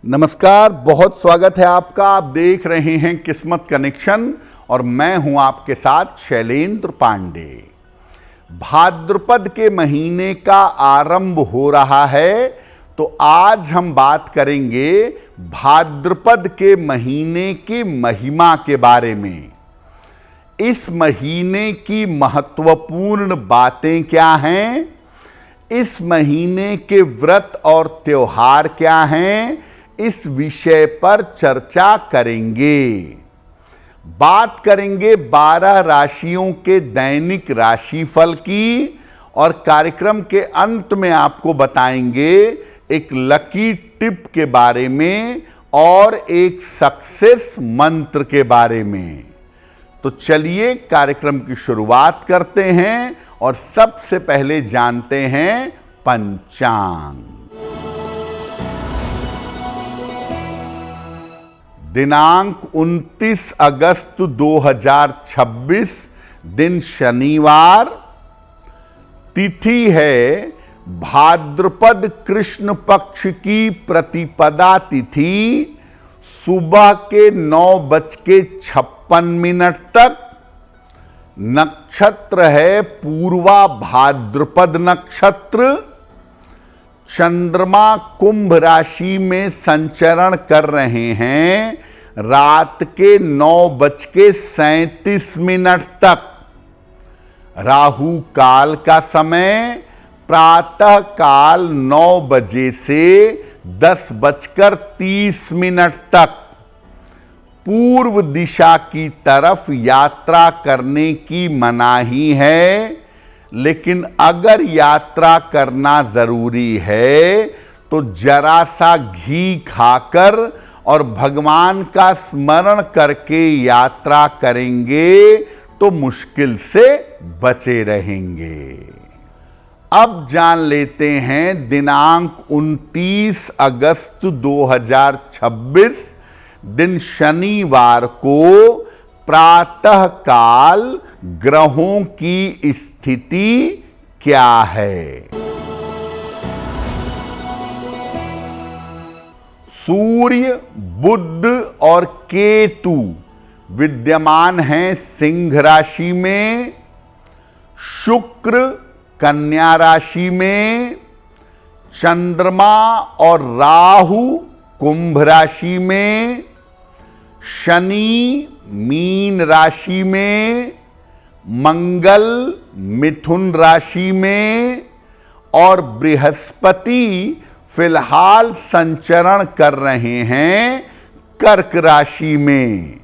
नमस्कार, बहुत स्वागत है आपका। आप देख रहे हैं किस्मत कनेक्शन और मैं हूं आपके साथ शैलेंद्र पांडे। भाद्रपद के महीने का आरंभ हो रहा है, तो आज हम बात करेंगे भाद्रपद के महीने की महिमा के बारे में। इस महीने की महत्वपूर्ण बातें क्या हैं, इस महीने के व्रत और त्योहार क्या हैं, इस विषय पर चर्चा करेंगे। बात करेंगे 12 राशियों के दैनिक राशिफल की और कार्यक्रम के अंत में आपको बताएंगे एक लकी टिप के बारे में और एक सक्सेस मंत्र के बारे में। तो चलिए कार्यक्रम की शुरुआत करते हैं और सबसे पहले जानते हैं पंचांग। दिनांक 29 अगस्त 2026, दिन शनिवार, तिथि है भाद्रपद कृष्ण पक्ष की प्रतिपदा तिथि, सुबह के 9:56 तक। नक्षत्र है पूर्वा भाद्रपद नक्षत्र। चंद्रमा कुंभ राशि में संचरण कर रहे हैं रात के 9:37 तक। राहु काल का समय प्रातः काल 9 बजे से 10:30 तक। पूर्व दिशा की तरफ यात्रा करने की मनाही है, लेकिन अगर यात्रा करना जरूरी है तो जरा सा घी खाकर और भगवान का स्मरण करके यात्रा करेंगे तो मुश्किल से बचे रहेंगे। अब जान लेते हैं दिनांक 29 अगस्त 2026, दिन शनिवार को प्रातः काल ग्रहों की स्थिति क्या है। सूर्य, बुध और केतु विद्यमान हैं सिंह राशि में, शुक्र कन्या राशि में, चंद्रमा और राहु कुंभ राशि में, शनि मीन राशि में, मंगल मिथुन राशि में और बृहस्पति फिलहाल संचरण कर रहे हैं कर्क राशि में।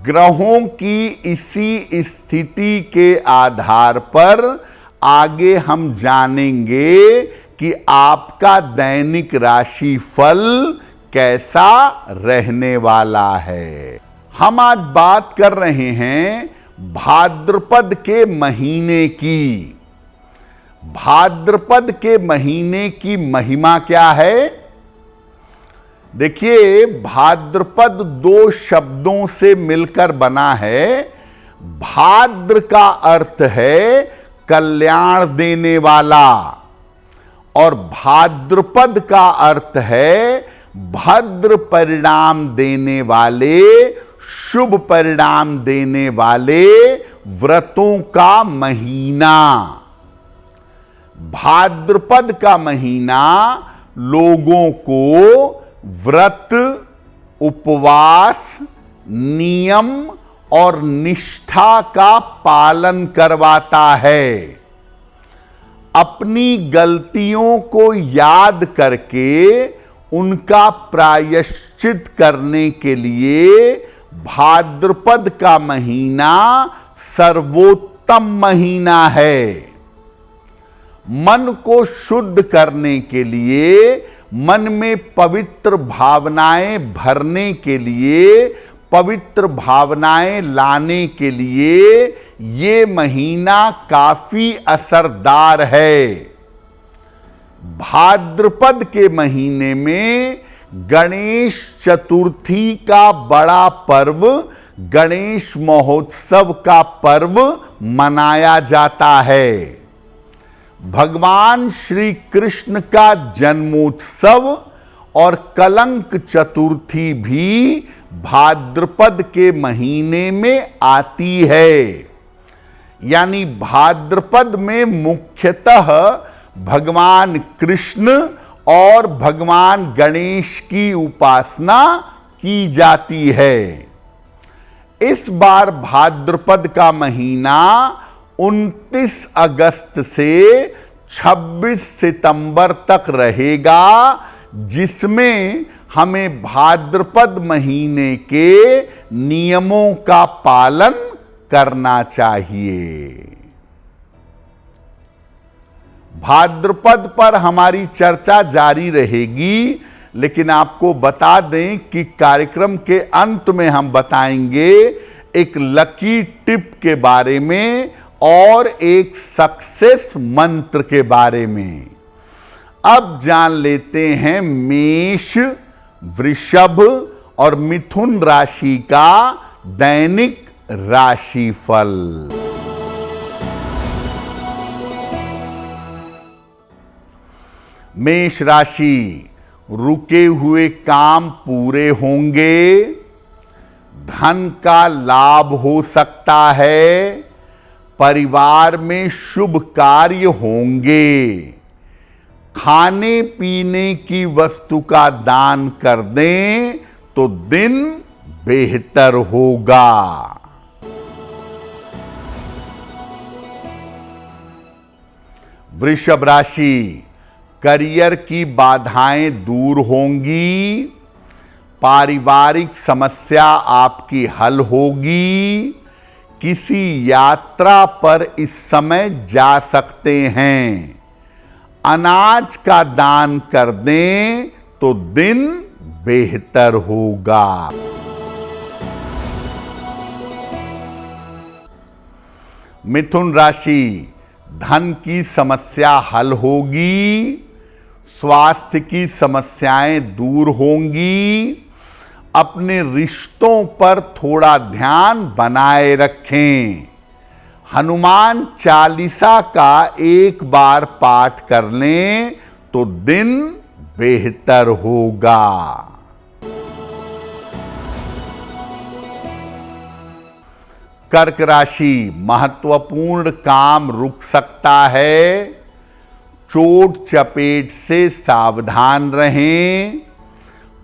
ग्रहों की इसी स्थिति के आधार पर आगे हम जानेंगे कि आपका दैनिक राशि फल कैसा रहने वाला है। हम आज बात कर रहे हैं भाद्रपद के महीने की। भाद्रपद के महीने की महिमा क्या है? देखिए, भाद्रपद 2 शब्दों से मिलकर बना है। भाद्र का अर्थ है कल्याण देने वाला और भाद्रपद का अर्थ है भद्र परिणाम देने वाले, शुभ परिणाम देने वाले व्रतों का महीना। भाद्रपद का महीना लोगों को व्रत, उपवास, नियम और निष्ठा का पालन करवाता है। अपनी गलतियों को याद करके उनका प्रायश्चित करने के लिए भाद्रपद का महीना सर्वोत्तम महीना है। मन को शुद्ध करने के लिए, मन में पवित्र भावनाएं भरने के लिए, पवित्र भावनाएं लाने के लिए ये महीना काफी असरदार है। भाद्रपद के महीने में गणेश चतुर्थी का बड़ा पर्व, गणेश महोत्सव का पर्व मनाया जाता है। भगवान श्री कृष्ण का जन्मोत्सव और कलंक चतुर्थी भी भाद्रपद के महीने में आती है। यानी भाद्रपद में मुख्यतः भगवान कृष्ण और भगवान गणेश की उपासना की जाती है। इस बार भाद्रपद का महीना 29 अगस्त से 26 सितंबर तक रहेगा, जिसमें हमें भाद्रपद महीने के नियमों का पालन करना चाहिए। भाद्रपद पर हमारी चर्चा जारी रहेगी, लेकिन आपको बता दें कि कार्यक्रम के अंत में हम बताएंगे एक लकी टिप के बारे में और एक सक्सेस मंत्र के बारे में। अब जान लेते हैं मेष, वृषभ और मिथुन राशि का दैनिक राशिफल। मेष राशि, रुके हुए काम पूरे होंगे, धन का लाभ हो सकता है, परिवार में शुभ कार्य होंगे, खाने पीने की वस्तु का दान कर दें तो दिन बेहतर होगा। वृषभ राशि, करियर की बाधाएं दूर होंगी, पारिवारिक समस्या आपकी हल होगी, किसी यात्रा पर इस समय जा सकते हैं, अनाज का दान कर दें तो दिन बेहतर होगा। मिथुन राशि, धन की समस्या हल होगी, स्वास्थ्य की समस्याएं दूर होंगी, अपने रिश्तों पर थोड़ा ध्यान बनाए रखें, हनुमान चालीसा का एक बार पाठ कर लें तो दिन बेहतर होगा। कर्क राशि, महत्वपूर्ण काम रुक सकता है, चोट चपेट से सावधान रहें,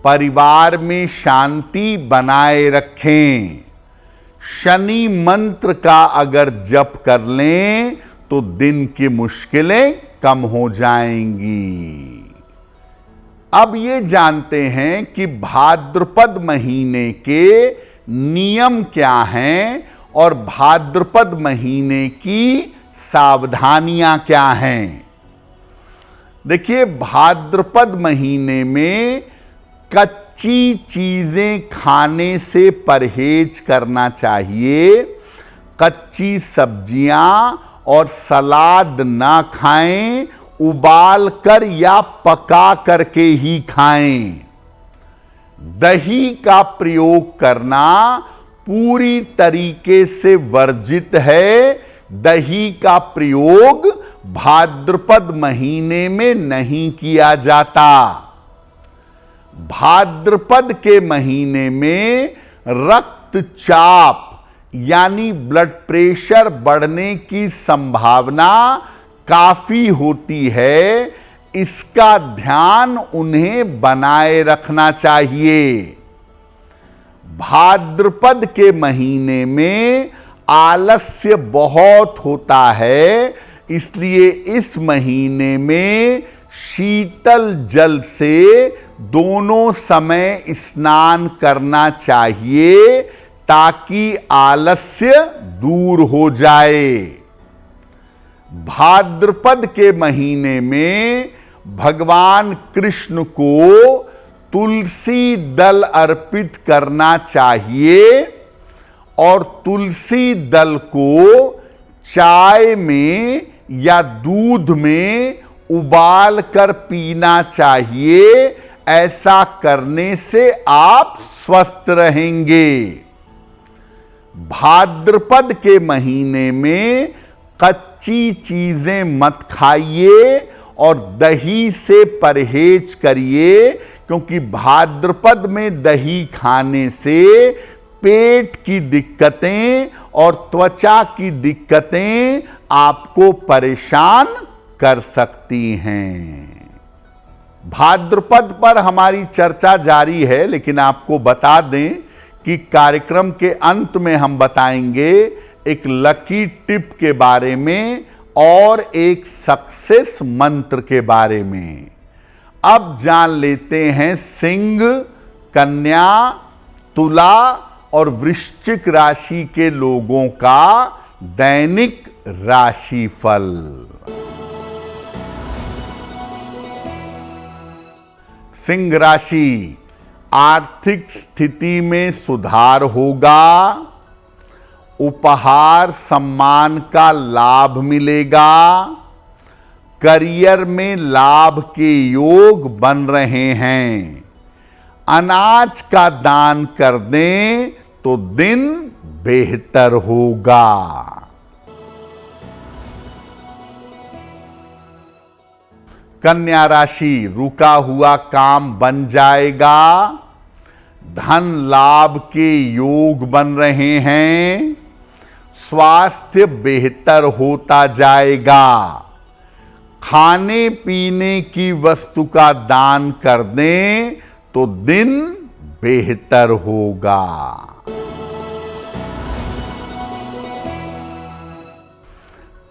परिवार में शांति बनाए रखें, शनि मंत्र का अगर जप कर लें तो दिन की मुश्किलें कम हो जाएंगी। अब ये जानते हैं कि भाद्रपद महीने के नियम क्या हैं और भाद्रपद महीने की सावधानियां क्या हैं। देखिए, भाद्रपद महीने में कच्ची चीजें खाने से परहेज करना चाहिए, कच्ची सब्जियां और सलाद ना खाएं, उबाल कर या पका करके ही खाएं। दही का प्रयोग करना पूरी तरीके से वर्जित है, दही का प्रयोग भाद्रपद महीने में नहीं किया जाता। भाद्रपद के महीने में रक्तचाप यानी ब्लड प्रेशर बढ़ने की संभावना काफी होती है, इसका ध्यान उन्हें बनाए रखना चाहिए। भाद्रपद के महीने में आलस्य बहुत होता है, इसलिए इस महीने में शीतल जल से दोनों समय स्नान करना चाहिए ताकि आलस्य दूर हो जाए। भाद्रपद के महीने में भगवान कृष्ण को तुलसी दल अर्पित करना चाहिए और तुलसी दल को चाय में या दूध में उबाल कर पीना चाहिए। ऐसा करने से आप स्वस्थ रहेंगे। भाद्रपद के महीने में कच्ची चीजें मत खाइए और दही से परहेज करिए, क्योंकि भाद्रपद में दही खाने से पेट की दिक्कतें और त्वचा की दिक्कतें आपको परेशान कर सकती हैं। भाद्रपद पर हमारी चर्चा जारी है, लेकिन आपको बता दें कि कार्यक्रम के अंत में हम बताएंगे एक लकी टिप के बारे में और एक सक्सेस मंत्र के बारे में। अब जान लेते हैं सिंह, कन्या, तुला और वृश्चिक राशि के लोगों का दैनिक राशिफल। सिंह राशि, आर्थिक स्थिति में सुधार होगा, उपहार सम्मान का लाभ मिलेगा, करियर में लाभ के योग बन रहे हैं। अनाज का दान कर दें तो दिन बेहतर होगा। कन्या राशि, रुका हुआ काम बन जाएगा, धन लाभ के योग बन रहे हैं, स्वास्थ्य बेहतर होता जाएगा। खाने पीने की वस्तु का दान कर दें तो दिन बेहतर होगा।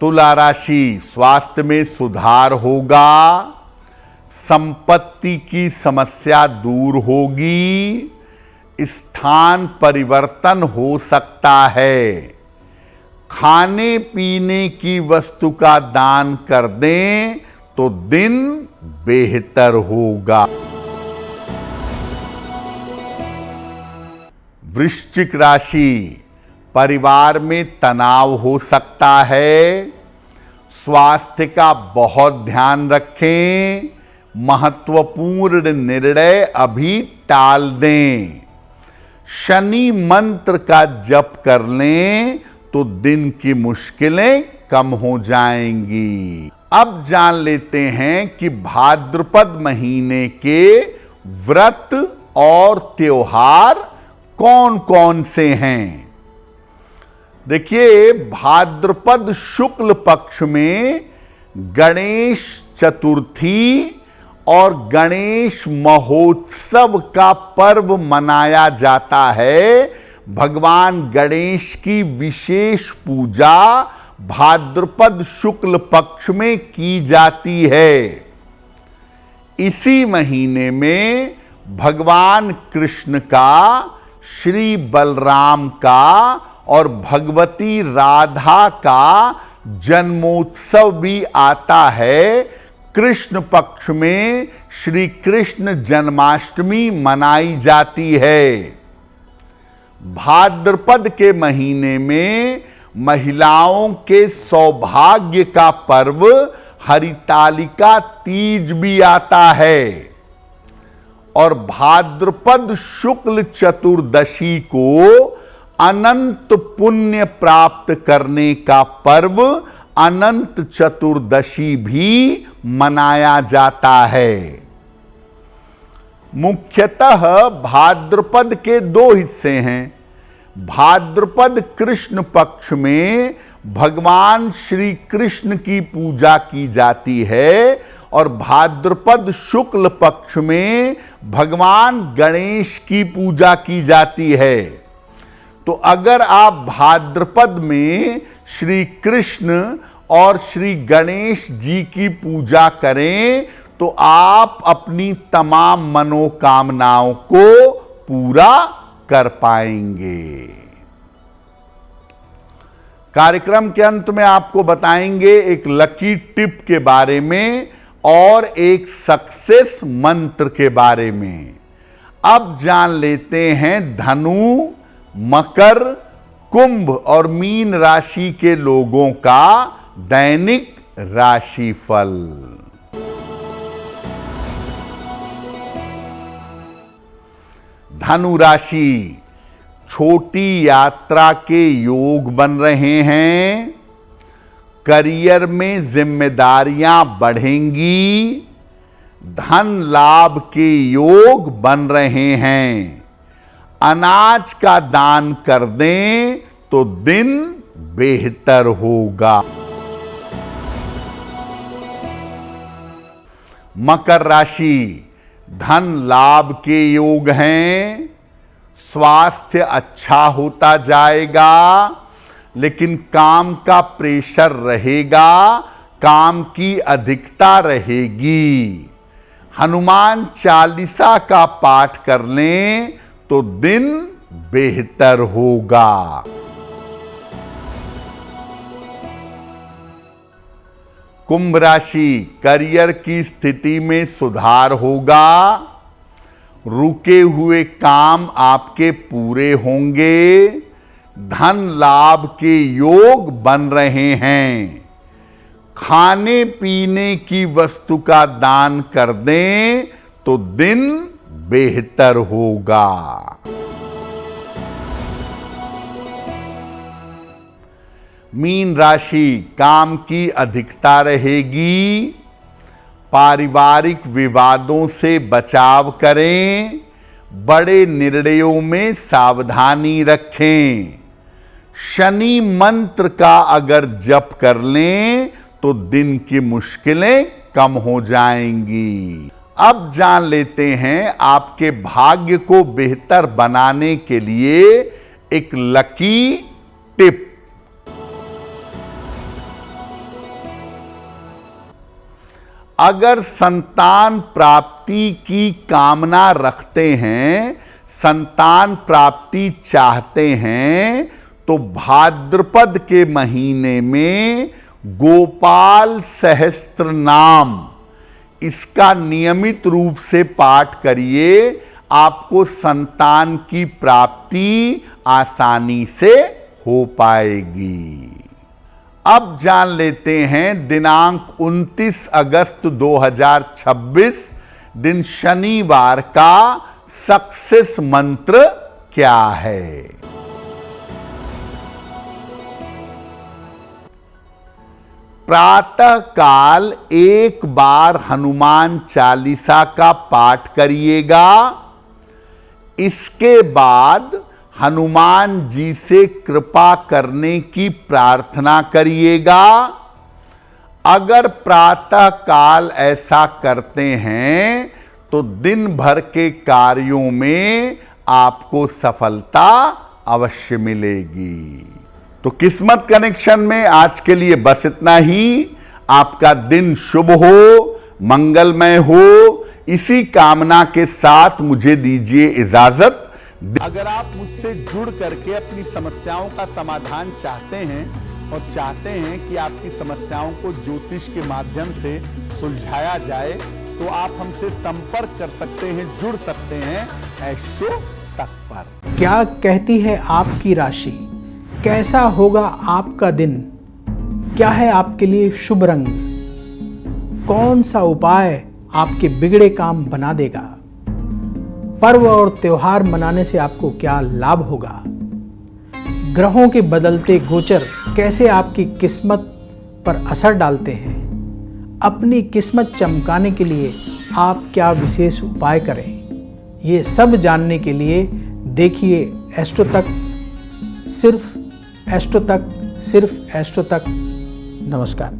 तुला राशि, स्वास्थ्य में सुधार होगा, संपत्ति की समस्या दूर होगी, स्थान परिवर्तन हो सकता है। खाने पीने की वस्तु का दान कर दें तो दिन बेहतर होगा। वृश्चिक राशि, परिवार में तनाव हो सकता है, स्वास्थ्य का बहुत ध्यान रखें, महत्वपूर्ण निर्णय अभी टाल दें। शनि मंत्र का जप कर लें तो दिन की मुश्किलें कम हो जाएंगी। अब जान लेते हैं कि भाद्रपद महीने के व्रत और त्योहार कौन कौन से हैं। देखिए, भाद्रपद शुक्ल पक्ष में गणेश चतुर्थी और गणेश महोत्सव का पर्व मनाया जाता है। भगवान गणेश की विशेष पूजा भाद्रपद शुक्ल पक्ष में की जाती है। इसी महीने में भगवान कृष्ण का, श्री बलराम का और भगवती राधा का जन्मोत्सव भी आता है। कृष्ण पक्ष में श्री कृष्ण जन्माष्टमी मनाई जाती है। भाद्रपद के महीने में महिलाओं के सौभाग्य का पर्व हरितालिका तीज भी आता है और भाद्रपद शुक्ल चतुर्दशी को अनंत पुण्य प्राप्त करने का पर्व अनंत चतुर्दशी भी मनाया जाता है। मुख्यतः भाद्रपद के दो हिस्से हैं। भाद्रपद कृष्ण पक्ष में भगवान श्री कृष्ण की पूजा की जाती है और भाद्रपद शुक्ल पक्ष में भगवान गणेश की पूजा की जाती है। तो अगर आप भाद्रपद में श्री कृष्ण और श्री गणेश जी की पूजा करें तो आप अपनी तमाम मनोकामनाओं को पूरा कर पाएंगे। कार्यक्रम के अंत में आपको बताएंगे एक लकी टिप के बारे में और एक सक्सेस मंत्र के बारे में। अब जान लेते हैं धनु, मकर, कुंभ और मीन राशि के लोगों का दैनिक राशिफल। धनु राशि, छोटी यात्रा के योग बन रहे हैं, करियर में जिम्मेदारियां बढ़ेंगी, धन लाभ के योग बन रहे हैं। अनाज का दान कर दें तो दिन बेहतर होगा। मकर राशि, धन लाभ के योग हैं। स्वास्थ्य अच्छा होता जाएगा, लेकिन काम का प्रेशर रहेगा, काम की अधिकता रहेगी। हनुमान चालीसा का पाठ कर लें तो दिन बेहतर होगा। कुंभ राशि, करियर की स्थिति में सुधार होगा। रुके हुए काम आपके पूरे होंगे। धन लाभ के योग बन रहे हैं। खाने पीने की वस्तु का दान कर दें तो दिन बेहतर होगा। मीन राशि, काम की अधिकता रहेगी। पारिवारिक विवादों से बचाव करें। बड़े निर्णयों में सावधानी रखें। शनि मंत्र का अगर जप कर लें तो दिन की मुश्किलें कम हो जाएंगी। अब जान लेते हैं आपके भाग्य को बेहतर बनाने के लिए एक लकी टिप। अगर संतान प्राप्ति की कामना रखते हैं, संतान प्राप्ति चाहते हैं, तो भाद्रपद के महीने में गोपाल सहस्त्र नाम, इसका नियमित रूप से पाठ करिए। आपको संतान की प्राप्ति आसानी से हो पाएगी। अब जान लेते हैं दिनांक 29 अगस्त 2026 दिन शनिवार का सक्सेस मंत्र क्या है। प्रातः काल एक बार हनुमान चालीसा का पाठ करिएगा। इसके बाद हनुमान जी से कृपा करने की प्रार्थना करिएगा। अगर प्रातः काल ऐसा करते हैं तो दिन भर के कार्यों में आपको सफलता अवश्य मिलेगी। तो किस्मत कनेक्शन में आज के लिए बस इतना ही। आपका दिन शुभ हो, मंगलमय हो, इसी कामना के साथ मुझे दीजिए इजाजत। अगर आप मुझसे जुड़ करके अपनी समस्याओं का समाधान चाहते हैं और चाहते हैं कि आपकी समस्याओं को ज्योतिष के माध्यम से सुलझाया जाए, तो आप हमसे संपर्क कर सकते हैं, जुड़ सकते हैं एस्ट्रो तक पर। क्या कहती है आपकी राशि? कैसा होगा आपका दिन? क्या है आपके लिए शुभ रंग? कौन सा उपाय आपके बिगड़े काम बना देगा? पर्व और त्योहार मनाने से आपको क्या लाभ होगा? ग्रहों के बदलते गोचर कैसे आपकी किस्मत पर असर डालते हैं? अपनी किस्मत चमकाने के लिए आप क्या विशेष उपाय करें? ये सब जानने के लिए देखिए एस्ट्रो तक, सिर्फ एस्ट्रो तक, सिर्फ एस्ट्रो तक। नमस्कार।